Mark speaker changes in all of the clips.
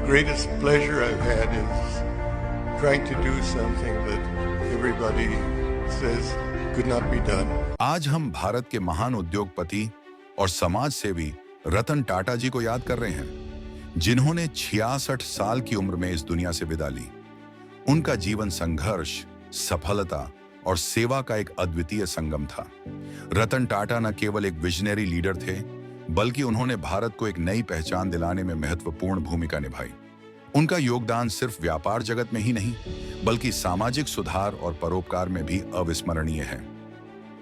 Speaker 1: greatest pleasure I've had is trying to do something that everybody says could not be done.
Speaker 2: आज हम भारत के महान उद्योगपति और समाज सेवी रतन टाटा जी को याद कर रहे हैं, जिन्होंने 66 साल की उम्र में इस दुनिया से विदा ली। उनका जीवन संघर्ष, सफलता और सेवा का एक अद्वितीय संगम था। रतन टाटा न केवल एक विजनरी लीडर थे, बल्कि उन्होंने भारत को एक नई पहचान दिलाने में महत्वपूर्ण भूमिका निभाई। उनका योगदान सिर्फ व्यापार जगत में ही नहीं, बल्कि सामाजिक सुधार और परोपकार में भी अविस्मरणीय है।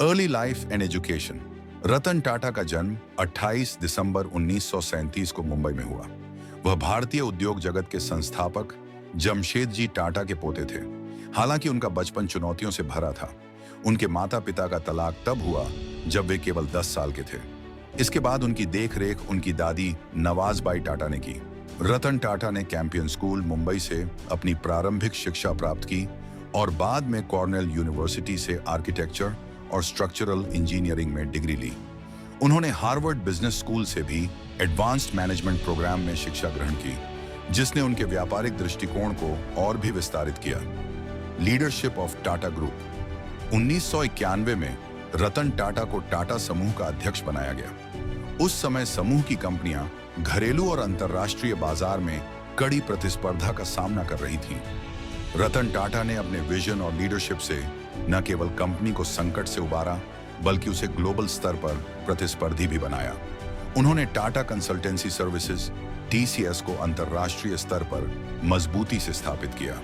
Speaker 2: Early life and education. Ratan Tata का जन्म 28 दिसंबर 1937 को मुंबई में हुआ। वह भारतीय उद्योग जगत के संस्थापक जमशेदजी टाटा के पोते थे। हालांकि उनका बचपन चुनौतियों से भरा था। उनके माता पिता का तलाक तब हुआ जब वे केवल 10 साल के थे। इसके बाद उनकी देखरेख उनकी दादी नवाजबाई टाटा ने की। रतन टाटा ने कैंपियन स्कूल मुंबई से अपनी प्रारंभिक शिक्षा प्राप्त की और बाद में कॉर्नेल यूनिवर्सिटी से आर्किटेक्चर और स्ट्रक्चरल इंजीनियरिंग में डिग्री ली। उन्होंने हार्वर्ड बिजनेस स्कूल से भी एडवांस्ड मैनेजमेंट प्रोग्राम में शिक्षा ग्रहण की, जिसने उनके व्यापारिक दृष्टिकोण को और भी विस्तारित किया। Leadership of Tata group. 1991 में रतन टाटा को टाटा समूह का अध्यक्ष बनाया गया। उस समय समूह की कंपनियां घरेलू और अंतर्राष्ट्रीय बाजार में कड़ी प्रतिस्पर्धा का सामना कर रही थीं। रतन टाटा ने अपने विजन और लीडरशिप से न केवल कंपनी को संकट से उबारा, बल्कि उसे ग्लोबल स्तर पर प्रतिस्पर्धी भी बनाया। उन्होंने टाटा कंसल्टेंसी सर्विसेज (TCS) को अंतर्राष्ट्रीय स्तर पर मजबूती से स्थापित किया।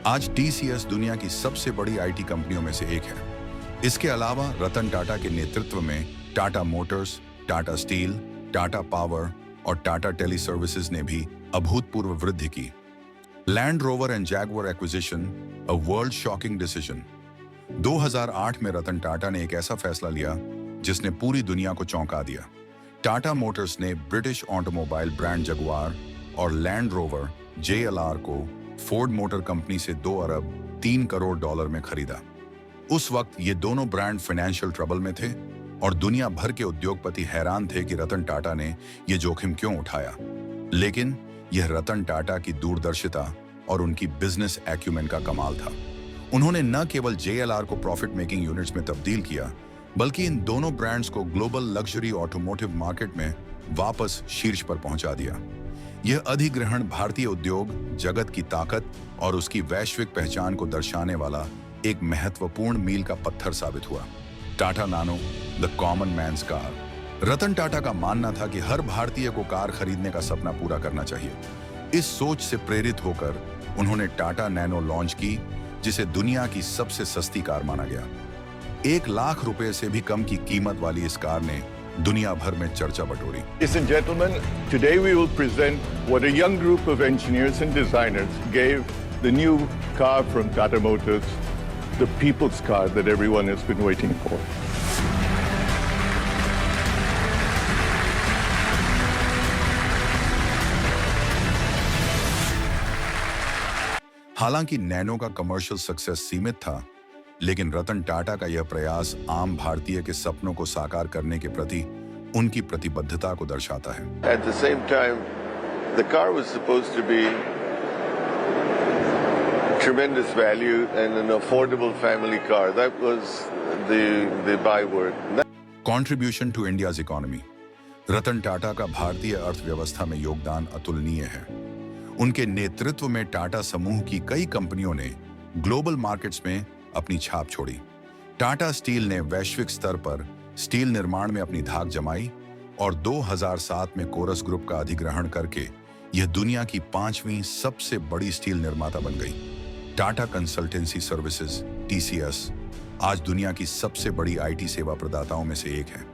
Speaker 2: आज TCS दुनिया की सबसे बड़ी IT कंपनियों में से एक है। इसके अलावा रतन टाटा के नेतृत्व में Tata Motors, Tata steel, Tata power और टाटा टेली सर्विसेज ने भी अभूतपूर्व वृद्धि की। Land rover and Jaguar acquisition, a world shocking decision. 2008 में रतन टाटा ने एक ऐसा फैसला लिया जिसने पूरी दुनिया को चौंका दिया। टाटा मोटर्स ने ब्रिटिश ऑटोमोबाइल ब्रांड जगुआर और लैंड रोवर JLR को फोर्ड मोटर कंपनी से 2 अरब 3 करोड़ डॉलर में खरीदा। उस वक्त ये दोनों ब्रांड फाइनेंशियल ट्रबल में थे और दुनिया भर के उद्योगपति हैरान थे कि रतन टाटा ने ये जोखिम क्यों उठाया। लेकिन यह रतन टाटा की दूरदर्शिता और उनकी बिजनेस एक्यूमेन का कमाल था। उन्होंने न केवल JLR को प्रॉफिट मेकिंग यूनिट्स में तब्दील किया, बल्कि इन दोनों ब्रांड्स को ग्लोबल लग्जरी ऑटोमोटिव मार्केट में वापस शीर्ष पर पहुंचा दिया। यह अधिग्रहण भारतीय उद्योग जगत की ताकत और उसकी वैश्विक पहचान को दर्शाने वाला एक महत्वपूर्ण मील का पत्थर साबित हुआ। टाटा नानो, द कॉमन मैन्स कार। रतन टाटा का मानना था कि हर भारतीय को कार खरीदने का सपना पूरा करना चाहिए। इस सोच से प्रेरित होकर उन्होंने टाटा नैनो लॉन्च की, जिसे दुनिया की सबसे सस्ती कार माना गया। 1 लाख रुपए से भी कम की कीमत वाली इस कार ने दुनिया भर में चर्चा बटोरी।
Speaker 1: Ladies and gentlemen, today we will present what a young group of engineers and designers gave the new car from Tata Motors, the people's car that everyone has been waiting for.
Speaker 2: हालांकि nano का commercial success सीमित था, लेकिन रतन टाटा का यह प्रयास आम भारतीय के सपनों को साकार करने के प्रति उनकी प्रतिबद्धता को दर्शाता है।
Speaker 1: At the same time, the car was supposed to be tremendous value and an affordable family car. That was the byword.
Speaker 2: Contribution to India's economy. रतन टाटा का भारतीय अर्थव्यवस्था में योगदान अतुलनीय है। उनके नेतृत्व में टाटा समूह की कई कंपनियों ने ग्लोबल मार्केट्स में अपनी छाप छोड़ी। टाटा स्टील ने वैश्विक स्तर पर स्टील निर्माण में अपनी धाक जमाई और 2007 में कोरस ग्रुप का अधिग्रहण करके यह दुनिया की 5वीं सबसे बड़ी स्टील निर्माता बन गई। टाटा कंसल्टेंसी सर्विसेज (TCS) आज दुनिया की सबसे बड़ी IT सेवा प्रदाताओं में से एक है।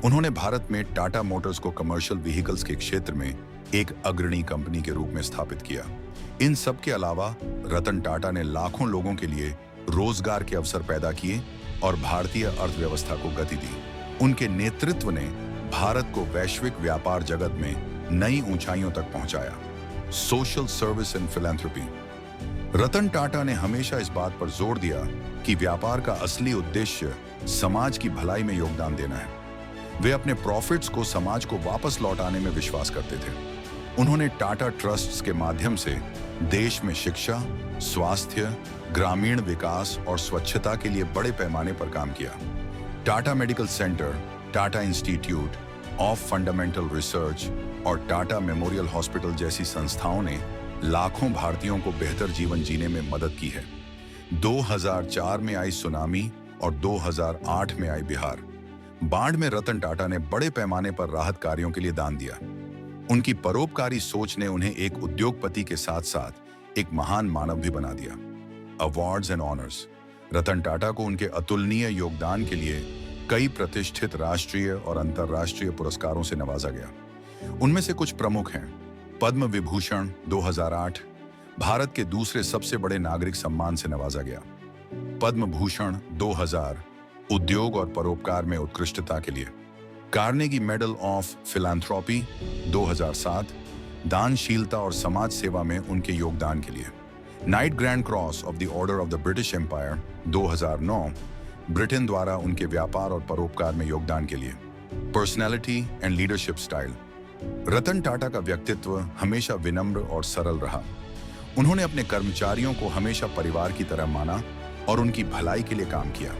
Speaker 2: उन्होंने भारत में टाटा मोटर्स को कमर्शियल व्हीकल्स के क्षेत्र में एक अग्रणी कंपनी के रूप में स्थापित किया। इन सब के अलावा रतन टाटा ने लाखों लोगों के लिए रोजगार के अवसर पैदा किए और भारतीय अर्थव्यवस्था को गति दी। उनके नेतृत्व ने भारत को वैश्विक व्यापार जगत में नई ऊंचाइयों तक पहुंचाया। Social service and philanthropy. Ratan Tata ने हमेशा इस बात पर जोर दिया कि व्यापार का असली उद्देश्य समाज की भलाई में योगदान देना है। वे अपने प्रॉफिट्स को समाज को वापस लौटाने में विश्वास करते थे। उन्होंने टाटा ट्रस्ट्स के माध्यम से देश में शिक्षा, स्वास्थ्य, ग्रामीण विकास और स्वच्छता के लिए बड़े पैमाने पर काम किया। Tata medical centre, Tata institute of fundamental research और टाटा मेमोरियल हॉस्पिटल जैसी संस्थाओं ने लाखों भारतीयों को बेहतर जीवन जीने में मदद की है। 2004 में आई सुनामी और 2008 में आई बिहार बाढ़ में रतन टाटा ने बड़े पैमाने पर राहत कार्यों के लिए दान दिया। उनकी परोपकारी सोच ने उन्हें एक उद्योगपति के साथ साथ एक महान मानव भी बना दिया। Awards and honours. Ratan Tata को उनके अतुलनीय योगदान के लिए कई प्रतिष्ठित राष्ट्रीय और अंतर्राष्ट्रीय पुरस्कारों से नवाजा गया। उनमें से कुछ प्रमुख हैं: पद्म विभूषण 2008, भारत के दूसरे सबसे बड़े नागरिक सम्मान से नवाजा गया। पद्म भूषण 2000, उद्योग और परोपकार में उत्कृष्टता के लिए। कार्नेगी मेडल ऑफ फिलैंथ्रोपी 2007, दानशीलता और समाज सेवा में उनके योगदान के लिए। Knight grand cross of the order of the British empire 2009, Britain द्वारा उनके व्यापार और परोपकार में योगदान के लिए। Personality and leadership style. Ratan Tata का व्यक्तित्व हमेशा विनम्र और सरल रहा। उन्होंने अपने कर्मचारियों को हमेशा परिवार की तरह माना और उनकी भलाई के लिए काम किया।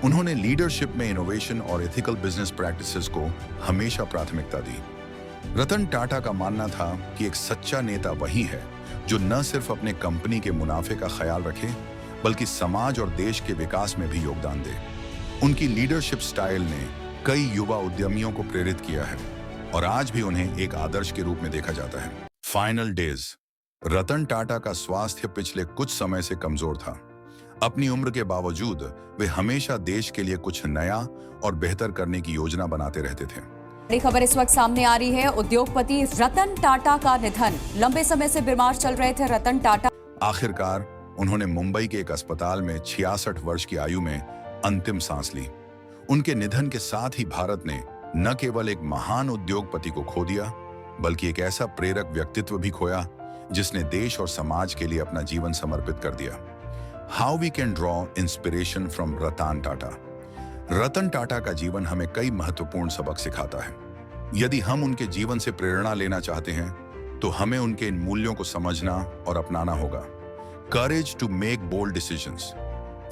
Speaker 2: उन्होंने लीडरशिप में इनोवेशन और एथिकल बिजनेस प्रैक्टिसेस को हमेशा प्राथमिकता दी। रतन टाटा का मानना था कि एक सच्चा नेता वही है जो न सिर्फ अपने कंपनी के मुनाफे का ख्याल रखे, बल्कि समाज और देश के विकास में भी योगदान दे। उनकी लीडरशिप स्टाइल ने कई युवा उद्यमियों को प्रेरित किया है और आज भी उन्हें एक आदर्श के रूप में देखा जाता है। Final days. रतन टाटा का स्वास्थ्य पिछले कुछ समय से कमजोर था। अपनी उम्र के बावजूद वे हमेशा देश के लिए कुछ नया और बेहतर करने की योजना बनाते रहते थे।
Speaker 3: बड़ी खबर इस वक्त सामने आ रही है। उद्योगपति रतन टाटा का निधन। लंबे समय से बीमार चल रहे थे रतन टाटा।
Speaker 2: आखिरकार उन्होंने मुंबई के एक अस्पताल में 66 वर्ष की आयु में अंतिम सांस ली। उनके निधन के साथ ही भारत ने न केवल एक महान उद्योगपति को खो दिया, बल्कि एक ऐसा प्रेरक व्यक्तित्व भी खोया जिसने देश और समाज के लिए अपना जीवन समर्पित कर दिया। How we can draw inspiration from Ratan Tata. Ratan Tata का जीवन हमें कई महत्वपूर्ण सबक सिखाता है। यदि हम उनके जीवन से प्रेरणा लेना चाहते हैं तो हमें उनके इन मूल्यों को समझना और अपनाना होगा। Courage to make bold decisions.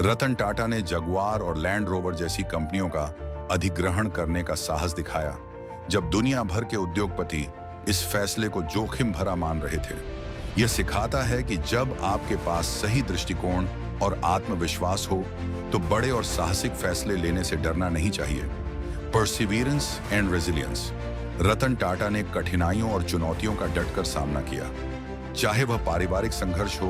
Speaker 2: Ratan Tata ने जगुआर और लैंड रोवर जैसी कंपनियों का अधिग्रहण करने का साहस दिखाया, जब दुनिया भर के उद्योगपति इस फैसले को जोखिम भरा मान रहे थे। यह सिखाता है कि जब आपके पास सही दृष्टिकोण और आत्मविश्वास हो तो बड़े और साहसिक फैसले लेने से डरना नहीं चाहिए। Perseverance and resilience. Ratan Tata ने कठिनाइयों और चुनौतियों का डटकर सामना किया। चाहे वह पारिवारिक संघर्ष हो,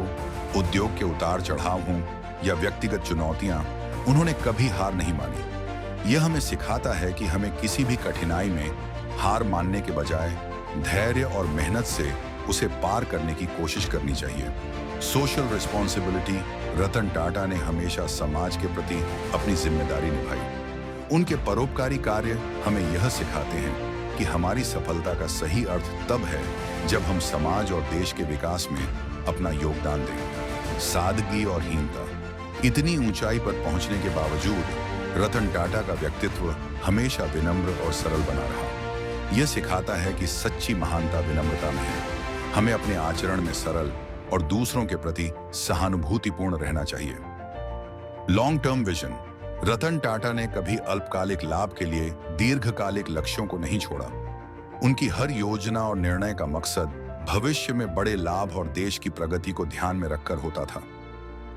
Speaker 2: उद्योग के उतार चढ़ाव हों या व्यक्तिगत चुनौतियां, उन्होंने कभी हार नहीं मानी। यह हमें सिखाता है कि हमें किसी भी कठिनाई में हार मानने के बजाय धैर्य और मेहनत से उसे पार करने की कोशिश करनी चाहिए। Social responsibility. रतन टाटा ने हमेशा समाज के प्रति अपनी जिम्मेदारी निभाई। उनके परोपकारी कार्य हमें यह सिखाते हैं कि हमारी सफलता का सही अर्थ तब है जब हम समाज और देश के विकास में अपना योगदान दें। सादगी और हीनता। इतनी ऊंचाई पर पहुंचने के बावजूद रतन टाटा का व्यक्तित्व हमेशा विनम्र और सरल बना रहा। यह सिखाता है कि सच्ची महानता विनम्रता में है। हमें अपने आचरण में सरल और दूसरों के प्रति सहानुभूतिपूर्ण रहना चाहिए। Long term vision. Ratan Tata ने कभी अल्पकालिक लाभ के लिए दीर्घकालिक लक्ष्यों को नहीं छोड़ा। उनकी हर योजना और निर्णय का मकसद भविष्य में बड़े लाभ और देश की प्रगति को ध्यान में रखकर होता था।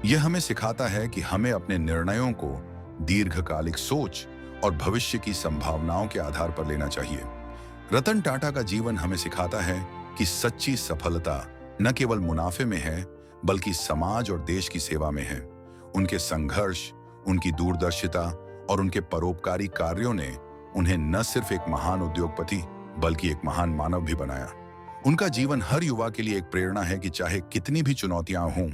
Speaker 2: यह हमें सिखाता है कि हमें अपने निर्णयों को दीर्घकालिक सोच और भविष्य की संभावनाओं के आधार पर लेना चाहिए। रतन टाटा का जीवन हमें सिखाता है कि सच्ची सफलता न केवल मुनाफे में है, बल्कि समाज और देश की सेवा में है। उनके संघर्ष, उनकी दूरदर्शिता और उनके परोपकारी कार्यों ने उन्हें न सिर्फ एक महान उद्योगपति बल्कि एक महान मानव भी बनाया। उनका जीवन हर युवा के लिए एक प्रेरणा है कि चाहे कितनी भी चुनौतियां हों,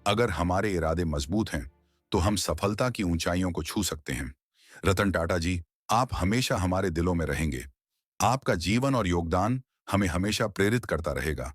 Speaker 2: अगर हमारे इरादे मजबूत हैं तो हम सफलता की ऊंचाइयों को छू सकते हैं। रतन टाटा जी, आप हमेशा हमारे दिलों में रहेंगे। आपका जीवन और योगदान हमें हमेशा प्रेरित करता रहेगा।